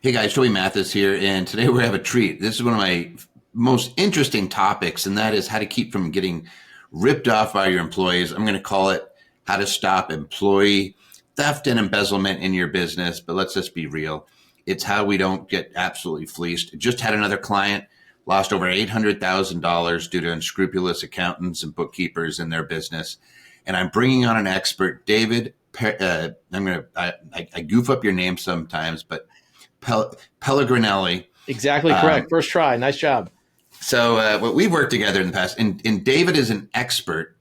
Hey guys, Toby Mathis here, and today we have a treat. This is one of my most interesting topics, and that is how to keep from getting ripped off by your employees. I'm going to call it how to stop employee theft and embezzlement in your business. But let's just be real. It's how we don't get absolutely fleeced. Just had another client lost over $800,000 due to unscrupulous accountants and bookkeepers in their business. And I'm bringing on an expert, David. I goof up your name sometimes, but Pelligrinelli. Exactly correct. First try. Nice job. So we've worked together in the past, and David is an expert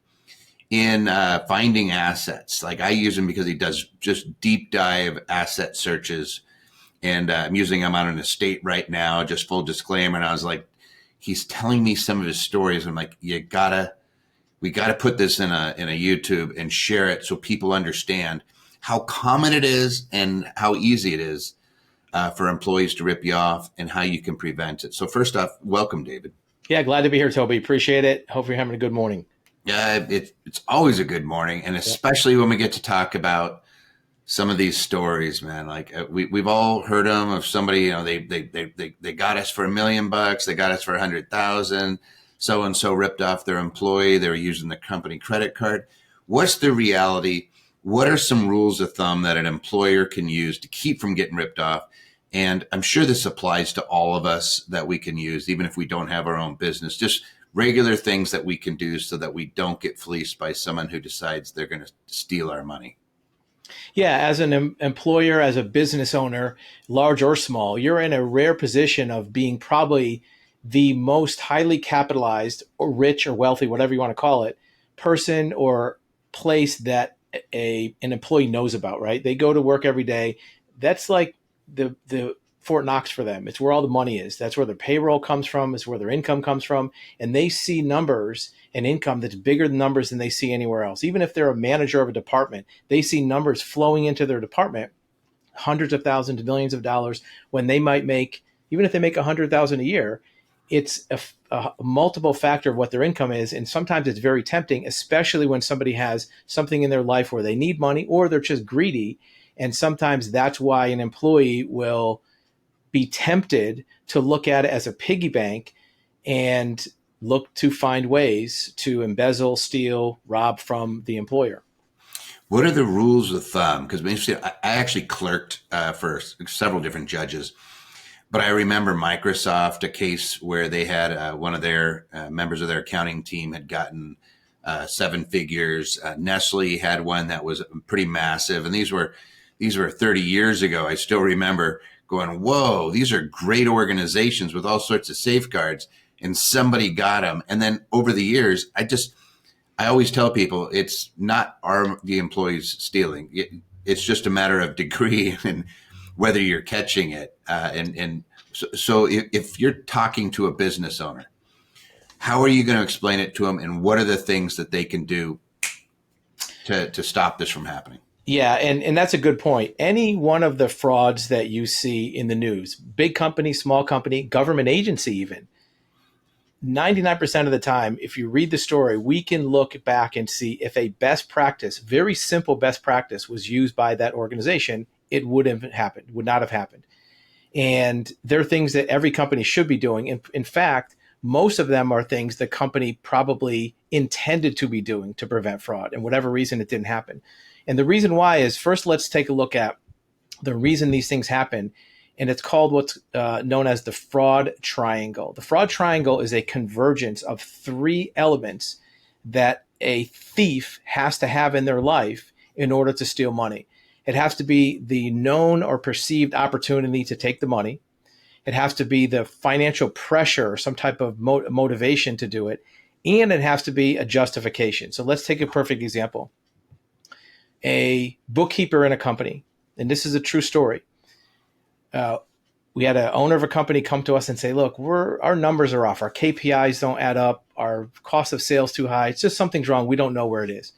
in finding assets. Like I use him because he does just deep dive asset searches, and I'm using him on an estate right now. Just full disclaimer. And I was like, he's telling me some of his stories. I'm like, we gotta put this in a YouTube and share it so people understand how common it is and how easy it is for employees to rip you off and how you can prevent it. So first off, welcome, David. Yeah, glad to be here, Toby. Appreciate it. Hope you're having a good morning. Yeah, it's always a good morning, and especially when we get to talk about some of these stories, man. Like we've all heard them of somebody, they got us for $1 million, they got us for 100,000. So and so ripped off their employee. They were using the company credit card. What's the reality? What are some rules of thumb that an employer can use to keep from getting ripped off? And I'm sure this applies to all of us that we can use, even if we don't have our own business, just regular things that we can do so that we don't get fleeced by someone who decides they're going to steal our money. Yeah, as an employer, as a business owner, large or small, you're in a rare position of being probably the most highly capitalized or rich or wealthy, whatever you want to call it, person or place that an employee knows about, right? They go to work every day. That's like the Fort Knox for them. It's where all the money is. That's where their payroll comes from. It's where their income comes from. And they see numbers and income that's bigger than numbers than they see anywhere else. Even if they're a manager of a department, they see numbers flowing into their department, hundreds of thousands, millions of dollars, when they might make, even if they make 100,000 a year, it's a multiple factor of what their income is. And sometimes it's very tempting, especially when somebody has something in their life where they need money or they're just greedy. And sometimes that's why an employee will be tempted to look at it as a piggy bank and look to find ways to embezzle, steal, rob from the employer. What are the rules of thumb? Because I actually clerked for several different judges. But I remember Microsoft, a case where they had one of their members of their accounting team had gotten seven figures. Nestle had one that was pretty massive. And these were 30 years ago. I still remember going, whoa, these are great organizations with all sorts of safeguards. And somebody got them. And then over the years, I always tell people it's not the employees stealing. It's just a matter of degree and whether you're catching it. So if you're talking to a business owner, how are you going to explain it to them? And what are the things that they can do to stop this from happening? Yeah, and that's a good point. Any one of the frauds that you see in the news, big company, small company, government agency even, 99% of the time, if you read the story, we can look back and see if a best practice, very simple best practice was used by that organization, it would not have happened. And there are things that every company should be doing. In fact, most of them are things the company probably intended to be doing to prevent fraud. And whatever reason, it didn't happen. And the reason why is, first, let's take a look at the reason these things happen. And it's called what's known as the fraud triangle. The fraud triangle is a convergence of three elements that a thief has to have in their life in order to steal money. It has to be the known or perceived opportunity to take the money. It has to be the financial pressure or some type of motivation to do it. And it has to be a justification. So let's take a perfect example. A bookkeeper in a company, and this is a true story. We had an owner of a company come to us and say, look, our numbers are off. Our KPIs don't add up. Our cost of sales too high. It's just something's wrong. We don't know where it is.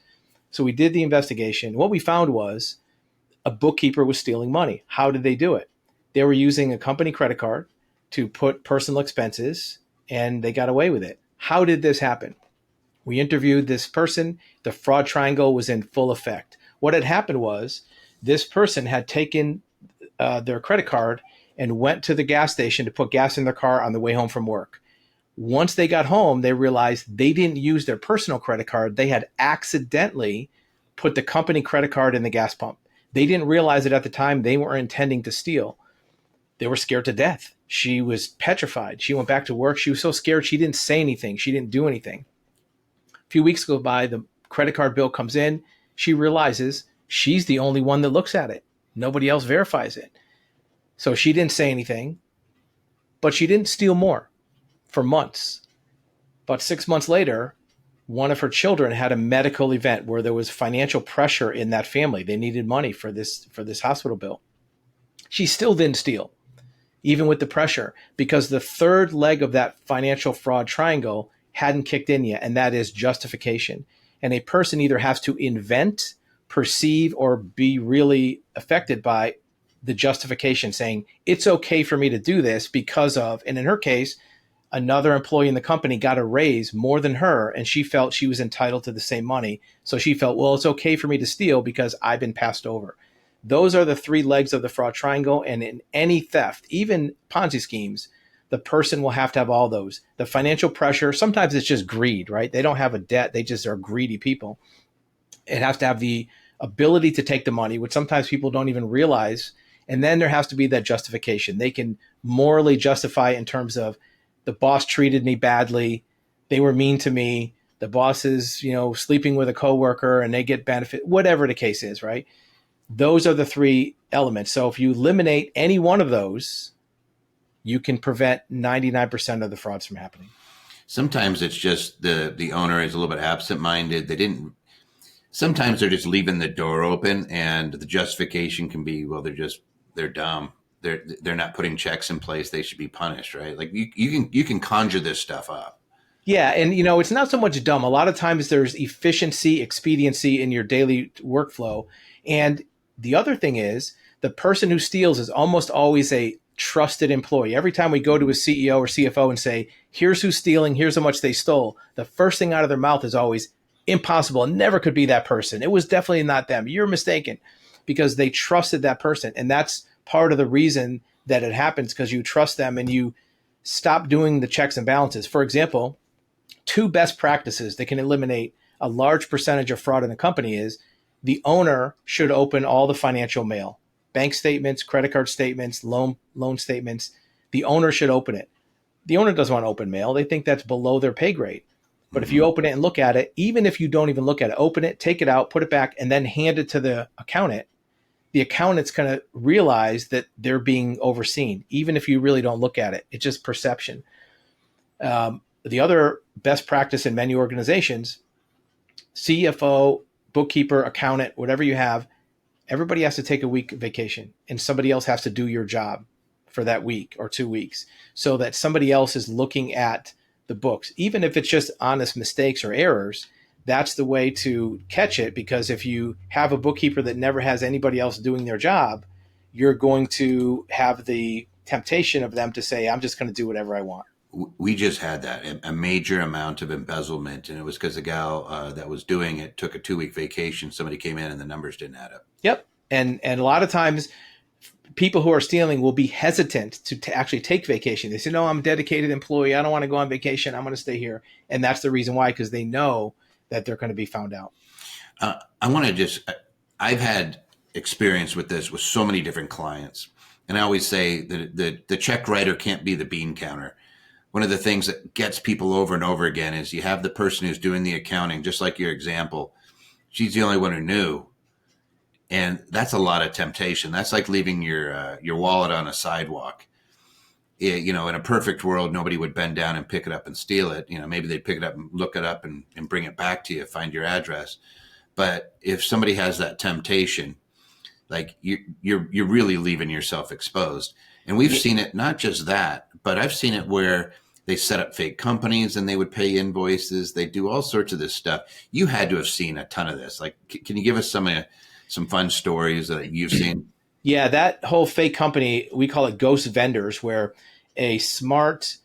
So we did the investigation. What we found was a bookkeeper was stealing money. How did they do it? They were using a company credit card to put personal expenses, and they got away with it. How did this happen? We interviewed this person. The fraud triangle was in full effect. What had happened was this person had taken their credit card and went to the gas station to put gas in their car on the way home from work. Once they got home, they realized they didn't use their personal credit card. They had accidentally put the company credit card in the gas pump. They didn't realize it at the time. They were intending to steal. They were scared to death. She was petrified. She went back to work. She was so scared she didn't say anything. She didn't do anything. A few weeks go by, the credit card bill comes in. She realizes she's the only one that looks at it. Nobody else verifies it. So she didn't say anything, but she didn't steal more for months. About 6 months later, one of her children had a medical event where there was financial pressure in that family. They needed money for this hospital bill. She still didn't steal, even with the pressure, because the third leg of that financial fraud triangle hadn't kicked in yet, and that is justification. And a person either has to invent, perceive, or be really affected by the justification, saying, it's okay for me to do this because of, and in her case, another employee in the company got a raise more than her, and she felt she was entitled to the same money. So she felt, well, it's okay for me to steal because I've been passed over. Those are the three legs of the fraud triangle. And in any theft, even Ponzi schemes, the person will have to have all those. The financial pressure, sometimes it's just greed, right? They don't have a debt. They just are greedy people. It has to have the ability to take the money, which sometimes people don't even realize. And then there has to be that justification. They can morally justify in terms of, the boss treated me badly. They were mean to me. The boss is, sleeping with a coworker and they get benefit, whatever the case is, right? Those are the three elements. So if you eliminate any one of those, you can prevent 99% of the frauds from happening. Sometimes it's just the owner is a little bit absent-minded. Sometimes they're just leaving the door open, and the justification can be, well, they're dumb. They're not putting checks in place. They should be punished, right? Like you can conjure this stuff up. Yeah. And it's not so much dumb. A lot of times there's efficiency, expediency in your daily workflow. And the other thing is the person who steals is almost always a trusted employee. Every time we go to a CEO or CFO and say, here's who's stealing, here's how much they stole, the first thing out of their mouth is always impossible. It never could be that person. It was definitely not them. You're mistaken, because they trusted that person. And that's part of the reason that it happens, because you trust them and you stop doing the checks and balances. For example, 2 best practices that can eliminate a large percentage of fraud in a company is the owner should open all the financial mail, bank statements, credit card statements, loan statements. The owner should open it. The owner doesn't want to open mail. They think that's below their pay grade. But if you open it and look at it, even if you don't even look at it, open it, take it out, put it back, and then hand it to the accountant, the accountant's going to realize that they're being overseen, even if you really don't look at it. It's just perception. The other best practice in many organizations, CFO, bookkeeper, accountant, whatever you have, everybody has to take a week vacation, and somebody else has to do your job for that week or 2 weeks, so that somebody else is looking at the books. Even if it's just honest mistakes or errors, that's the way to catch it, because if you have a bookkeeper that never has anybody else doing their job, you're going to have the temptation of them to say, I'm just going to do whatever I want. We just had that, a major amount of embezzlement, and it was because the gal that was doing it took a 2-week vacation. Somebody came in and the numbers didn't add up. Yep. And a lot of times people who are stealing will be hesitant to actually take vacation. They say, no, I'm a dedicated employee. I don't want to go on vacation. I'm going to stay here. And that's the reason why, because they know that they're going to be found out. I've had experience with this with so many different clients. And I always say that the check writer can't be the bean counter. One of the things that gets people over and over again is you have the person who's doing the accounting, just like your example. She's the only one who knew. And that's a lot of temptation. That's like leaving your wallet on a sidewalk. In a perfect world, nobody would bend down and pick it up and steal it. Maybe they'd pick it up and look it up and bring it back to you, find your address. But if somebody has that temptation, like you're really leaving yourself exposed. And we've seen it, not just that, but I've seen it where they set up fake companies and they would pay invoices. They do all sorts of this stuff. You had to have seen a ton of this. Like, can you give us some fun stories that you've seen? Yeah, that whole fake company, we call it ghost vendors, where a smart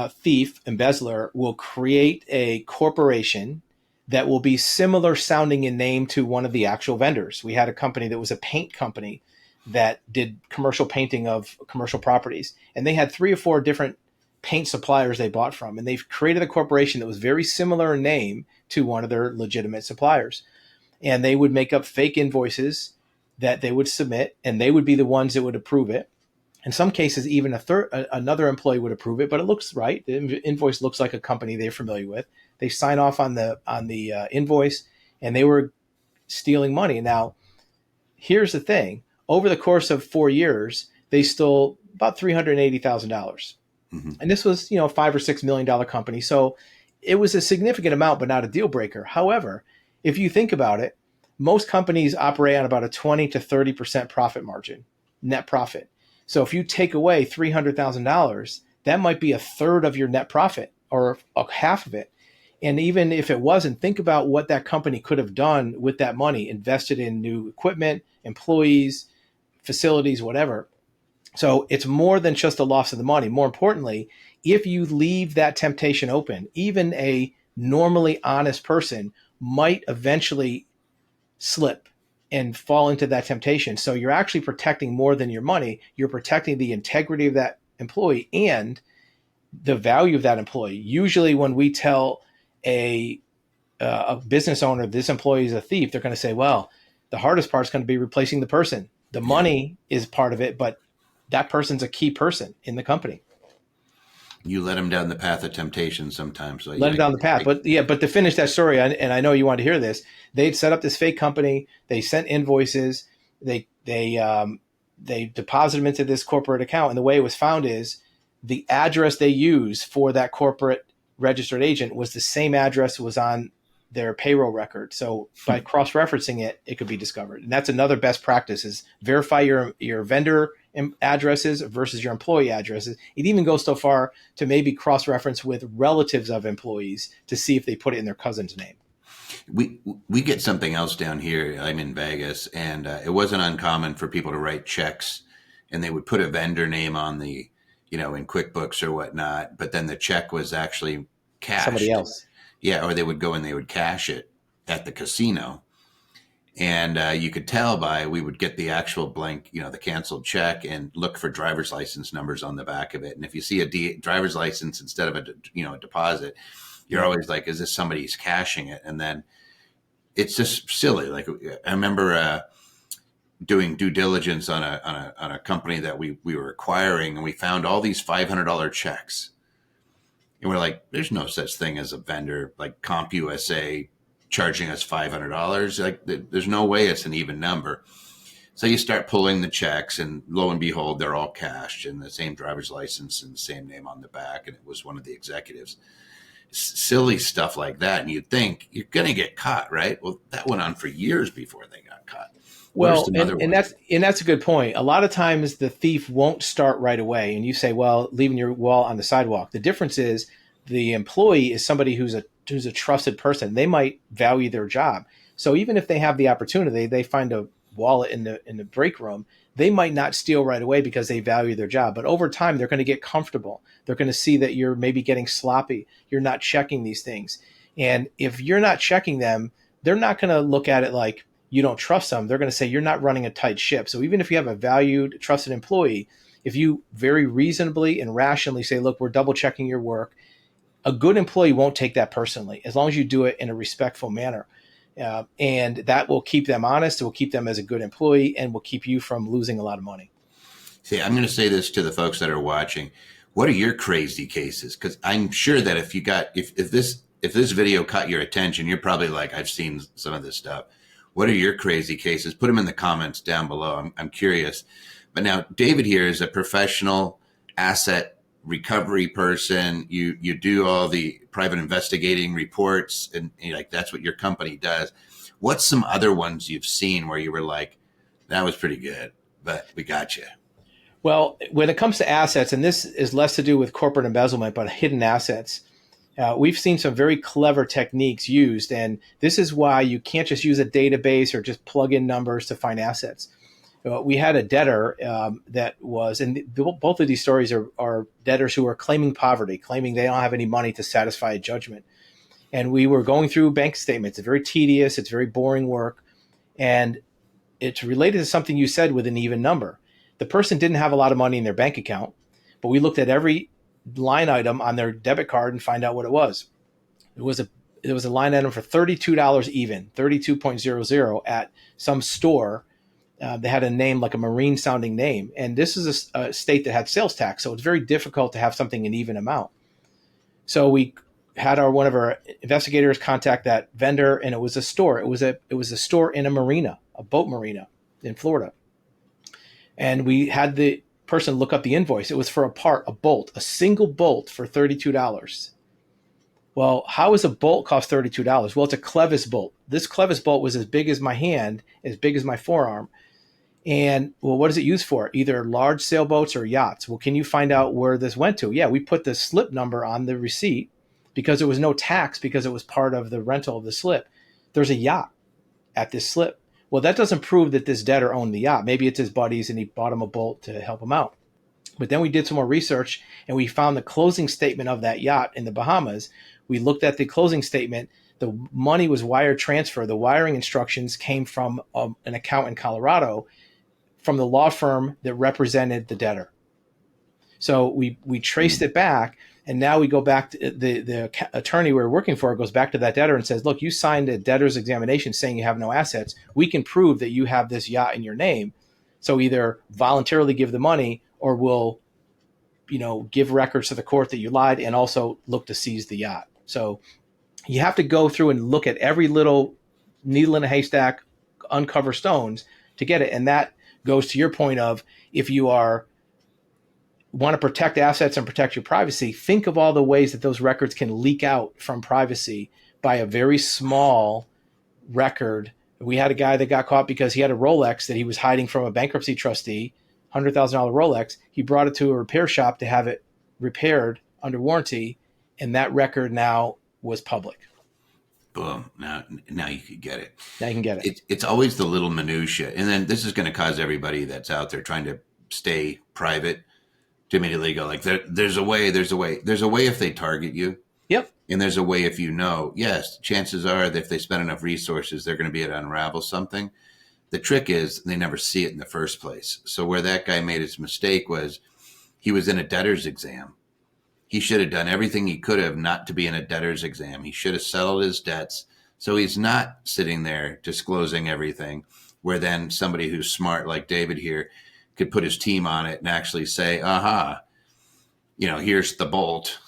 thief, embezzler, will create a corporation that will be similar sounding in name to one of the actual vendors. We had a company that was a paint company that did commercial painting of commercial properties. And they had 3 or 4 different paint suppliers they bought from. And they've created a corporation that was very similar in name to one of their legitimate suppliers. And they would make up fake invoices that they would submit, and they would be the ones that would approve it. In some cases, even another employee would approve it, but it looks right. The invoice looks like a company they're familiar with. They sign off on the invoice, and they were stealing money. Now, here's the thing: over the course of 4 years, they stole about $380,000, and this was, $5 or $6 million company. So it was a significant amount, but not a deal breaker. However, if you think about it, most companies operate on about a 20 to 30% profit margin, net profit. So if you take away $300,000, that might be a third of your net profit or half of it. And even if it wasn't, think about what that company could have done with that money, invested in new equipment, employees, facilities, whatever. So it's more than just a loss of the money. More importantly, if you leave that temptation open, even a normally honest person might eventually slip and fall into that temptation. So you're actually protecting more than your money. You're protecting the integrity of that employee and the value of that employee. Usually when we tell a business owner this employee is a thief, they're going to say, well, the hardest part is going to be replacing the person. The money is part of it, but that person's a key person in the company. You let them down the path of temptation sometimes. So Let them down the path. But to finish that story, and I know you want to hear this, they'd set up this fake company. They sent invoices. They deposited them into this corporate account. And the way it was found is the address they used for that corporate registered agent was the same address that was on their payroll record. So by cross-referencing it, it could be discovered. And that's another best practice: is verify your vendor addresses versus your employee addresses. It even goes so far to maybe cross-reference with relatives of employees to see if they put it in their cousin's name. We get something else down here. I'm in Vegas, and it wasn't uncommon for people to write checks, and they would put a vendor name on the, in QuickBooks or whatnot, but then the check was actually cashed. Somebody else. Yeah, or they would go and they would cash it at the casino. And you could tell we would get the actual blank, the canceled check, and look for driver's license numbers on the back of it. And if you see a driver's license instead of a deposit, you're always like, is this somebody's cashing it? And then it's just silly. Like, I remember doing due diligence on a company that we were acquiring, and we found all these $500 checks. And we're like, there's no such thing as a vendor like CompUSA charging us $500. Like, there's no way it's an even number. So you start pulling the checks, and lo and behold, they're all cashed, and the same driver's license and the same name on the back. And it was one of the executives. Silly stuff like that. And you'd think you're going to get caught, right? Well, that went on for years before they got caught. Well, and that's a good point. A lot of times the thief won't start right away, and you say, well, leaving your wallet on the sidewalk. The difference is the employee is somebody who's a trusted person. They might value their job. So even if they have the opportunity, they find a wallet in the break room, they might not steal right away because they value their job. But over time, they're going to get comfortable. They're going to see that you're maybe getting sloppy. You're not checking these things. And if you're not checking them, they're not going to look at it like you don't trust them. They're going to say you're not running a tight ship. So even if you have a valued, trusted employee, if you very reasonably and rationally say, look, we're double checking your work, a good employee won't take that personally, as long as you do it in a respectful manner. And that will keep them honest. It will keep them as a good employee, and will keep you from losing a lot of money. See, I'm going to say this to the folks that are watching. What are your crazy cases? Because I'm sure that if this video caught your attention, you're probably like, I've seen some of this stuff. What are your crazy cases? Put them in the comments down below. I'm curious. But now, David here is a professional asset recovery person. You do all the private investigating reports, and like, that's what your company does. What's some other ones you've seen where you were like, that was pretty good, but we got you? Well, when it comes to assets, and this is less to do with corporate embezzlement, but hidden assets, we've seen some very clever techniques used. And this is why you can't just use a database or just plug in numbers to find assets. We had a debtor that was, and both of these stories are debtors who are claiming poverty, claiming they don't have any money to satisfy a judgment. And we were going through bank statements. It's very tedious. It's very boring work. And it's related to something you said with an even number. The person didn't have a lot of money in their bank account, but we looked at every line item on their debit card and find out what it was. It was a line item for $32 even, 32.00 at some store. They had a name like a marine sounding name. And this is a state that had sales tax. So it's very difficult to have something in even amount. So we had one of our investigators contact that vendor, and it was a store. It was a store in a marina, a boat marina in Florida. And we had the person look up the invoice. It was for a bolt, a single bolt for $32. Well, how does a bolt cost $32? Well, it's a clevis bolt. This clevis bolt was as big as my hand, as big as my forearm. And, well, what is it used for? Either large sailboats or yachts. Well, can you find out where this went to? Yeah, we put the slip number on the receipt because there was no tax because it was part of the rental of the slip. There's a yacht at this slip. Well, that doesn't prove that this debtor owned the yacht. Maybe it's his buddies and he bought him a bolt to help him out. But then we did some more research and we found the closing statement of that yacht in the Bahamas. We looked at the closing statement. The money was wire transfer. The wiring instructions came from an account in Colorado from the law firm that represented the debtor. So we traced it back, and now we go back to the attorney we were working for goes back to that debtor and says, look, you signed a debtor's examination saying you have no assets. We can prove that you have this yacht in your name. So either voluntarily give the money or we'll, give records to the court that you lied and also look to seize the yacht. So you have to go through and look at every little needle in a haystack, uncover stones to get it. And that goes to your point of if you want to protect assets and protect your privacy, think of all the ways that those records can leak out from privacy by a very small record. We had a guy that got caught because he had a Rolex that he was hiding from a bankruptcy trustee, $100,000 Rolex. He brought it to a repair shop to have it repaired under warranty, and that record now was public. Boom. Now you could get it. Now you can get it. It's always the little minutia. And then this is going to cause everybody that's out there trying to stay private to immediately go like, there's a way if they target you. Yep. And there's a way if yes, chances are that if they spend enough resources, they're going to be able to unravel something. The trick is they never see it in the first place. So where that guy made his mistake was he was in a debtor's exam. He should have done everything he could have not to be in a debtor's exam. He should have settled his debts. So he's not sitting there disclosing everything, where then somebody who's smart like David here could put his team on it and actually say, here's the bolt.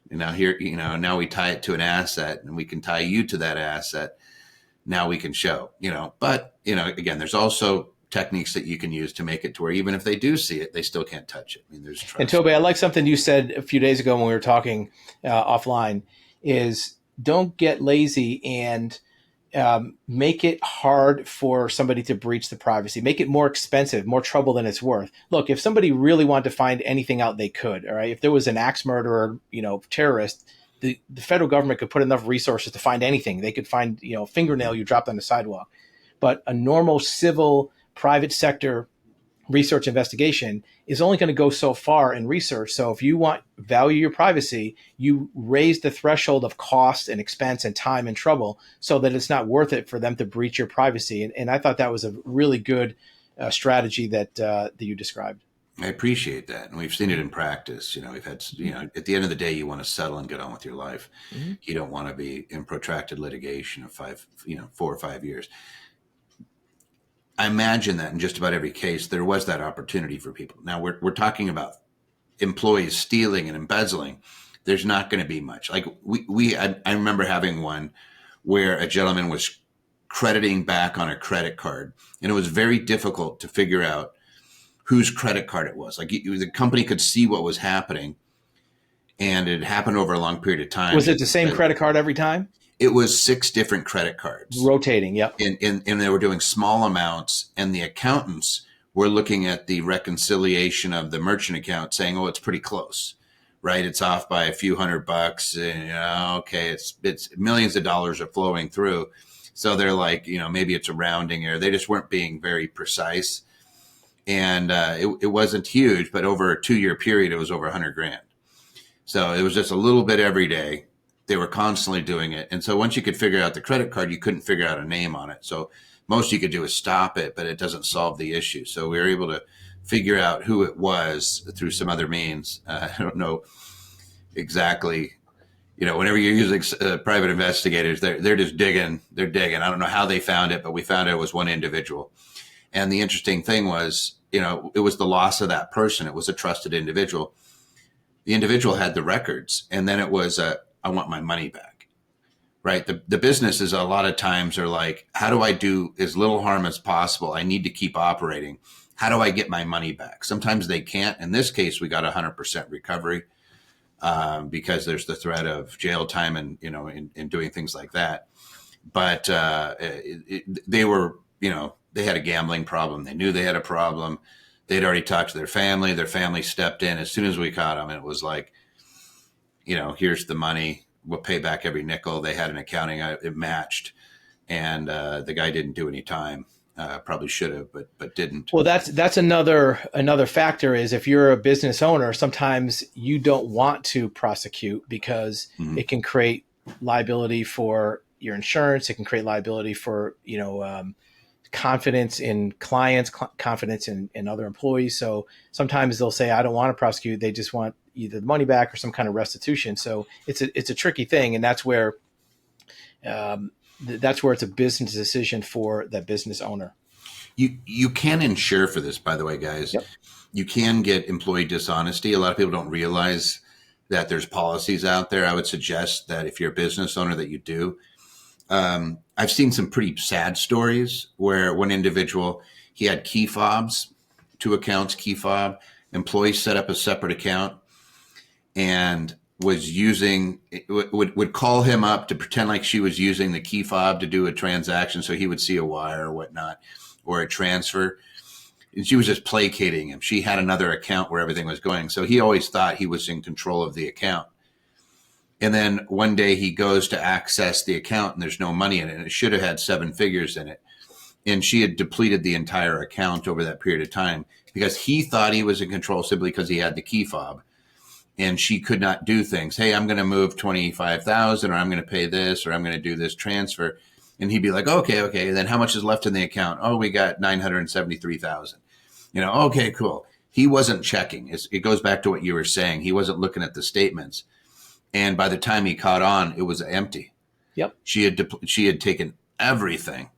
Now we tie it to an asset and we can tie you to that asset. Now we can show, but again, there's also techniques that you can use to make it to where even if they do see it, they still can't touch it. I mean, there's trust. And Toby, I like something you said a few days ago when we were talking offline is don't get lazy and make it hard for somebody to breach the privacy. Make it more expensive, more trouble than it's worth. Look, if somebody really wanted to find anything out, they could. All right. If there was an axe murderer, terrorist, the federal government could put enough resources to find anything. They could find, a fingernail you dropped on the sidewalk. But a normal civil private sector research investigation is only going to go so far in research. So if you value your privacy, you raise the threshold of cost and expense and time and trouble so that it's not worth it for them to breach your privacy. And I thought that was a really good strategy that you described. I appreciate that. And we've seen it in practice. We've had, at the end of the day, you want to settle and get on with your life. Mm-hmm. You don't want to be in protracted litigation of 4 or 5 years. I imagine that in just about every case, there was that opportunity for people. Now we're talking about employees stealing and embezzling. There's not going to be much. Like I remember having one where a gentleman was crediting back on a credit card, and it was very difficult to figure out whose credit card it was. Like the company could see what was happening, and it happened over a long period of time. Was it the same credit card every time? It was 6 different credit cards. Rotating, yep. And they were doing small amounts, and the accountants were looking at the reconciliation of the merchant account saying, oh, it's pretty close, right? It's off by a few $100 and, okay, it's millions of dollars are flowing through. So they're like, maybe it's a rounding error. They just weren't being very precise. And it wasn't huge, but over a 2-year period, it was over $100,000. So it was just a little bit every day. They were constantly doing it. And so once you could figure out the credit card, you couldn't figure out a name on it. So most you could do is stop it, but it doesn't solve the issue. So we were able to figure out who it was through some other means. I don't know exactly. Whenever you're using private investigators, they're just digging. They're digging. I don't know how they found it, but we found it was one individual. And the interesting thing was, it was the loss of that person. It was a trusted individual. The individual had the records, and then it was I want my money back. Right. The businesses a lot of times are like, how do I do as little harm as possible? I need to keep operating. How do I get my money back? Sometimes they can't. In this case, we got 100% recovery because there's the threat of jail time and, in doing things like that. But they were, they had a gambling problem. They knew they had a problem. They'd already talked to their family. Their family stepped in as soon as we caught them. It was like, here's the money. We'll pay back every nickel. They had an accounting, it matched. And the guy didn't do any time. Probably should have, but didn't. Well, that's another factor is if you're a business owner, sometimes you don't want to prosecute because it can create liability for your insurance. It can create liability for, confidence in clients, confidence in other employees. So sometimes they'll say, I don't want to prosecute. They just want either the money back or some kind of restitution. So it's a tricky thing. And that's where it's a business decision for that business owner. You can insure for this, by the way, guys. Yep. You can get employee dishonesty. A lot of people don't realize that there's policies out there. I would suggest that if you're a business owner that you do. I've seen some pretty sad stories where one individual, he had key fobs, 2 accounts, key fob. Employees set up a separate account and was using, would call him up to pretend like she was using the key fob to do a transaction so he would see a wire or whatnot, or a transfer. And she was just placating him. She had another account where everything was going. So he always thought he was in control of the account. And then one day he goes to access the account and there's no money in it. And it should have had 7 figures in it. And she had depleted the entire account over that period of time because he thought he was in control simply because he had the key fob. And she could not do things. Hey, I'm going to move 25,000 or I'm going to pay this or I'm going to do this transfer. And he'd be like, okay. And then how much is left in the account? Oh, we got 973,000. Okay, cool. He wasn't checking. It goes back to what you were saying. He wasn't looking at the statements. And by the time he caught on, it was empty. Yep. She had taken everything.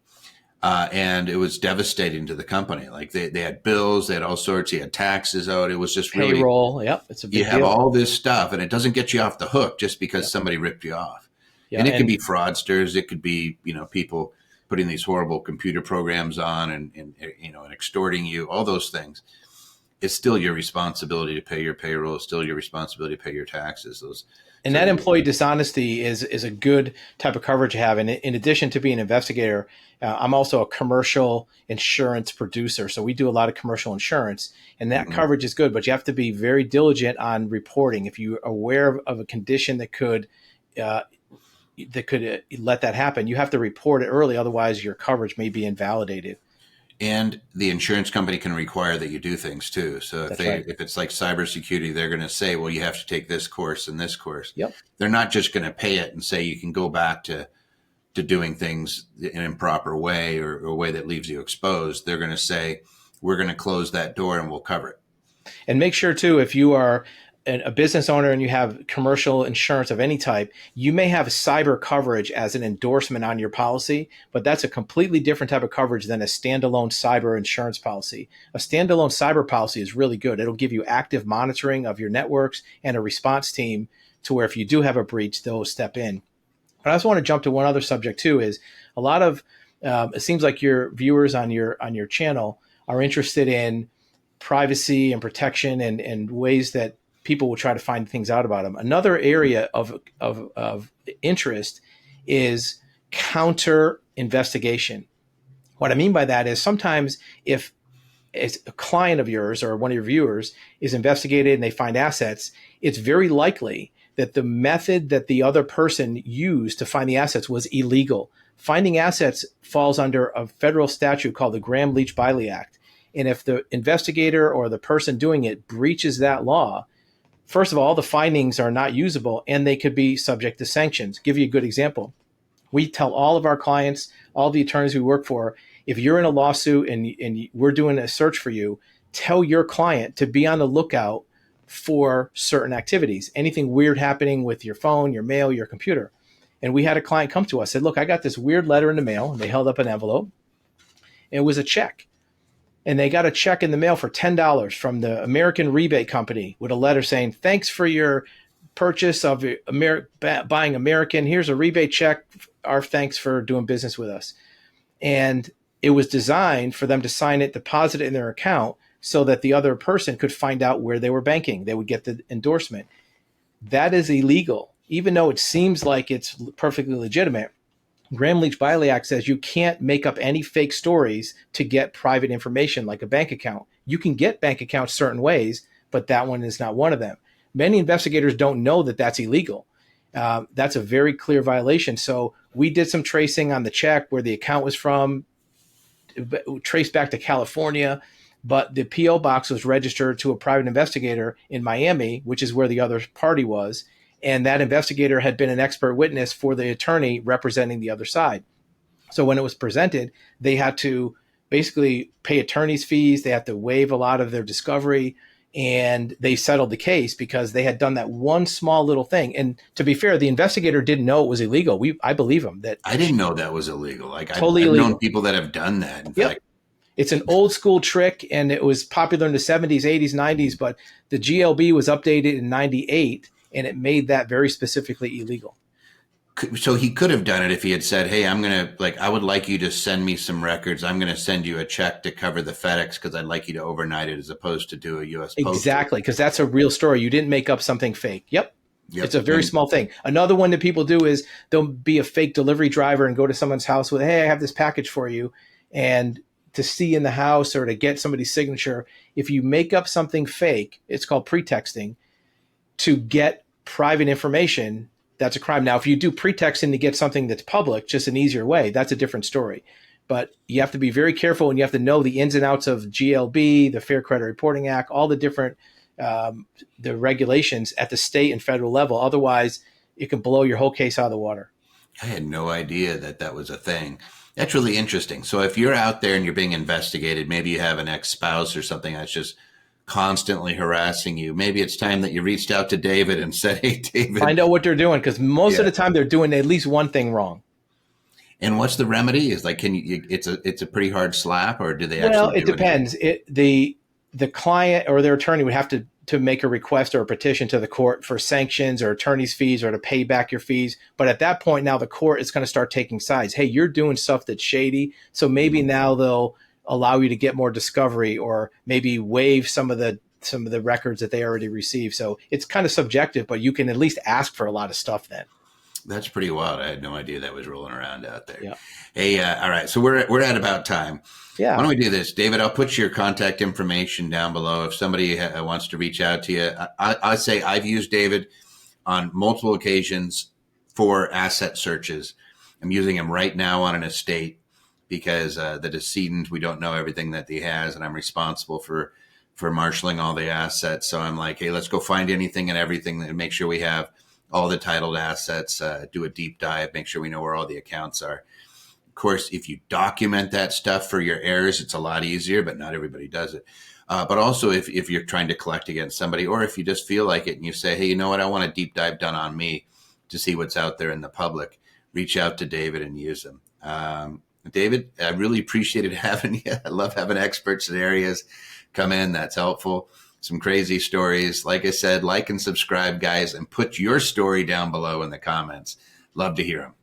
And it was devastating to the company. Like they had bills, they had all sorts, he had taxes out. It was just really payroll. Yep. It's a big deal. You have all this stuff and it doesn't get you off the hook just because somebody ripped you off. Yeah, and it could be fraudsters. It could be, people putting these horrible computer programs on and extorting you, all those things. It's still your responsibility to pay your payroll. It's still your responsibility to pay your taxes. And that employee dishonesty is a good type of coverage to have. And in addition to being an investigator, I'm also a commercial insurance producer. So we do a lot of commercial insurance, and that coverage is good. But you have to be very diligent on reporting. If you're aware of a condition that could let that happen, you have to report it early. Otherwise, your coverage may be invalidated. And the insurance company can require that you do things too. So if it's like cybersecurity, they're going to say, well, you have to take this course and this course. Yep. They're not just going to pay it and say you can go back to doing things in an improper way or a way that leaves you exposed. They're going to say, we're going to close that door and we'll cover it. And make sure too, if you are a business owner and you have commercial insurance of any type, you may have cyber coverage as an endorsement on your policy, but that's a completely different type of coverage than a standalone cyber insurance policy. A standalone cyber policy is really good. It'll give you active monitoring of your networks and a response team to where if you do have a breach, they'll step in. But I also want to jump to one other subject too, is a lot of, it seems like your viewers on your channel are interested in privacy and protection and ways that people will try to find things out about them. Another area of interest is counter investigation. What I mean by that is sometimes if a client of yours or one of your viewers is investigated and they find assets, it's very likely that the method that the other person used to find the assets was illegal. Finding assets falls under a federal statute called the Graham-Leach-Bliley Act. And if the investigator or the person doing it breaches that law, first of all, the findings are not usable and they could be subject to sanctions. Give you a good example. We tell all of our clients, all the attorneys we work for, if you're in a lawsuit and we're doing a search for you, tell your client to be on the lookout for certain activities, anything weird happening with your phone, your mail, your computer. And we had a client come to us, said, look, I got this weird letter in the mail. And they held up an envelope. And it was a check. And they got a check in the mail for $10 from the American Rebate Company with a letter saying, thanks for your purchase of buying American. Here's a rebate check. Our thanks for doing business with us. And it was designed for them to sign it, deposit it in their account so that the other person could find out where they were banking. They would get the endorsement. That is illegal. Even though it seems like it's perfectly legitimate, Gramm-Leach-Bliley Act says you can't make up any fake stories to get private information like a bank account. You can get bank accounts certain ways, but that one is not one of them. Many investigators don't know that that's illegal. That's a very clear violation. So we did some tracing on the check where the account was from, traced back to California, but the P.O. box was registered to a private investigator in Miami, which is where the other party was. And that investigator had been an expert witness for the attorney representing the other side. So when it was presented, they had to basically pay attorney's fees. They had to waive a lot of their discovery. And they settled the case because they had done that one small little thing. And to be fair, the investigator didn't know it was illegal. I believe him. That I didn't know that was illegal. Like totally I've illegal. known people that have done that. In Yep. fact, it's an old school trick, and it was popular in the 70s, 80s, 90s, but the GLB was updated in 98, and it made that very specifically illegal. so he could have done it if he had said, hey, I would like you to send me some records. I'm going to send you a check to cover the FedEx because I'd like you to overnight it as opposed to do a U.S. Postal. Exactly, because that's a real story. You didn't make up something fake. Yep. It's a very small thing. Another one that people do is they'll be a fake delivery driver and go to someone's house with, hey, I have this package for you. And to see in the house or to get somebody's signature, if you make up something fake, it's called pretexting, to get private information, that's a crime. Now, if you do pretexting to get something that's public, just an easier way, that's a different story. But you have to be very careful, and you have to know the ins and outs of GLB, the Fair Credit Reporting Act, all the different the regulations at the state and federal level. Otherwise, it can blow your whole case out of the water. I had no idea that was a thing. That's really interesting. So if you're out there and you're being investigated, maybe you have an ex-spouse or something that's just constantly harassing you. Maybe it's time that you reached out to David and said, hey, David. Find out what they're doing, because most of the time they're doing at least one thing wrong. And what's the remedy? Is like, it's a pretty hard slap, or do they actually? Well, it depends. The client or their attorney would have to make a request or a petition to the court for sanctions or attorney's fees or to pay back your fees. But at that point, now the court is going to start taking sides. Hey, you're doing stuff that's shady. So maybe now they'll allow you to get more discovery or maybe waive some of the records that they already received. So it's kind of subjective, but you can at least ask for a lot of stuff then. That's pretty wild. I had no idea that was rolling around out there. Yeah. Hey, all right. So we're at about time. Yeah. Why don't we do this, David? I'll put your contact information down below. If somebody wants to reach out to you, I say I've used David on multiple occasions for asset searches. I'm using him right now on an estate because the decedent, we don't know everything that he has, and I'm responsible for marshaling all the assets. So I'm like, hey, let's go find anything and everything and make sure we have all the titled assets, do a deep dive, make sure we know where all the accounts are. Of course, if you document that stuff for your heirs, it's a lot easier, but not everybody does it. But also if you're trying to collect against somebody, or if you just feel like it and you say, hey, you know what, I want a deep dive done on me to see what's out there in the public, reach out to David and use him. David, I really appreciated having you. I love having experts in areas come in. That's helpful. Some crazy stories. Like I said, like and subscribe, guys, and put your story down below in the comments. Love to hear them.